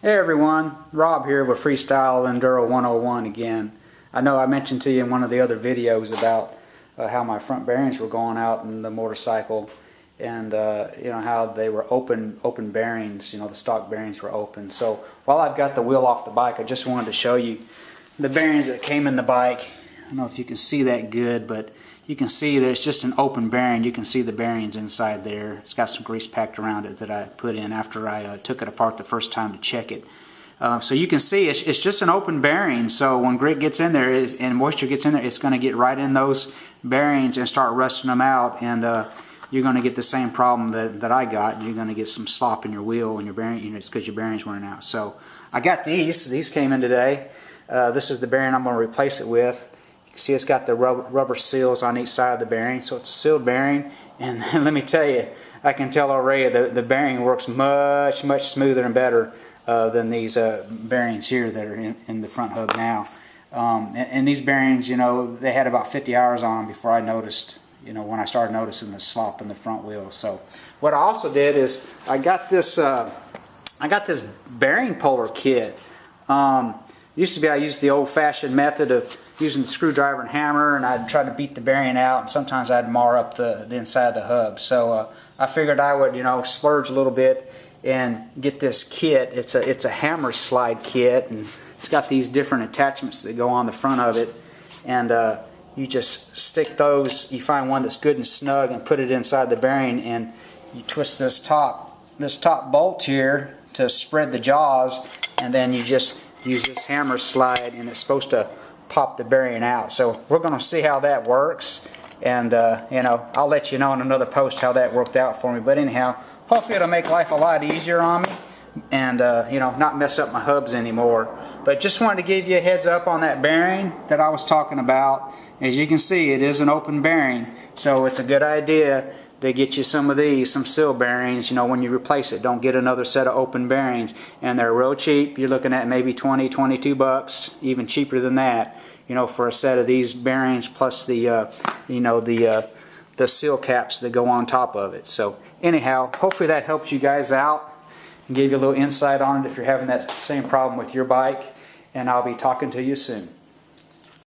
Hey everyone, Rob here with Freestyle Enduro 101 again. I know I mentioned to you in one of the other videos about how my front bearings were going out in the motorcycle, and how they were open bearings. The stock bearings were open. So while I've got the wheel off the bike, I just wanted to show you the bearings that came in the bike. I don't know if you can see that good, but you can see that it's just an open bearing. You can see the bearings inside there. It's got some grease packed around it that I put in after I took it apart the first time to check it. So you can see it's just an open bearing. So when grit gets in there and moisture gets in there, it's going to get right in those bearings and start rusting them out, and you're going to get the same problem that I got. You're going to get some slop in your wheel and your bearing. It's because your bearings weren't out. So I got these. These came in today. This is the bearing I'm going to replace it with. You can see it's got the rubber seals on each side of the bearing, so it's a sealed bearing. And let me tell you, I can tell already the bearing works much smoother and better than these bearings here that are in the front hub now. And these bearings, they had about 50 hours on them before I noticed, when I started noticing the slop in the front wheel. So what I also did is I got this bearing puller kit. Used to be I used the old-fashioned method of using the screwdriver and hammer, and I'd try to beat the bearing out, and sometimes I'd mar up the inside of the hub. So I figured I would splurge a little bit and get this kit. It's a hammer slide kit, and it's got these different attachments that go on the front of it, and you just stick those. You find one that's good and snug and put it inside the bearing, and you twist this top bolt here to spread the jaws, and then you just use this hammer slide, and it's supposed to pop the bearing out. So we're going to see how that works, and I'll let you know in another post how that worked out for me. But anyhow, hopefully it'll make life a lot easier on me, and not mess up my hubs anymore. But just wanted to give you a heads up on that bearing that I was talking about. As you can see, it is an open bearing, so it's a good idea to get you some of these, some seal bearings, when you replace it. Don't get another set of open bearings, and they're real cheap. You're looking at maybe 20, 22 bucks, even cheaper than that, for a set of these bearings, plus the the seal caps that go on top of it. So anyhow, hopefully that helps you guys out and gave you a little insight on it if you're having that same problem with your bike, and I'll be talking to you soon.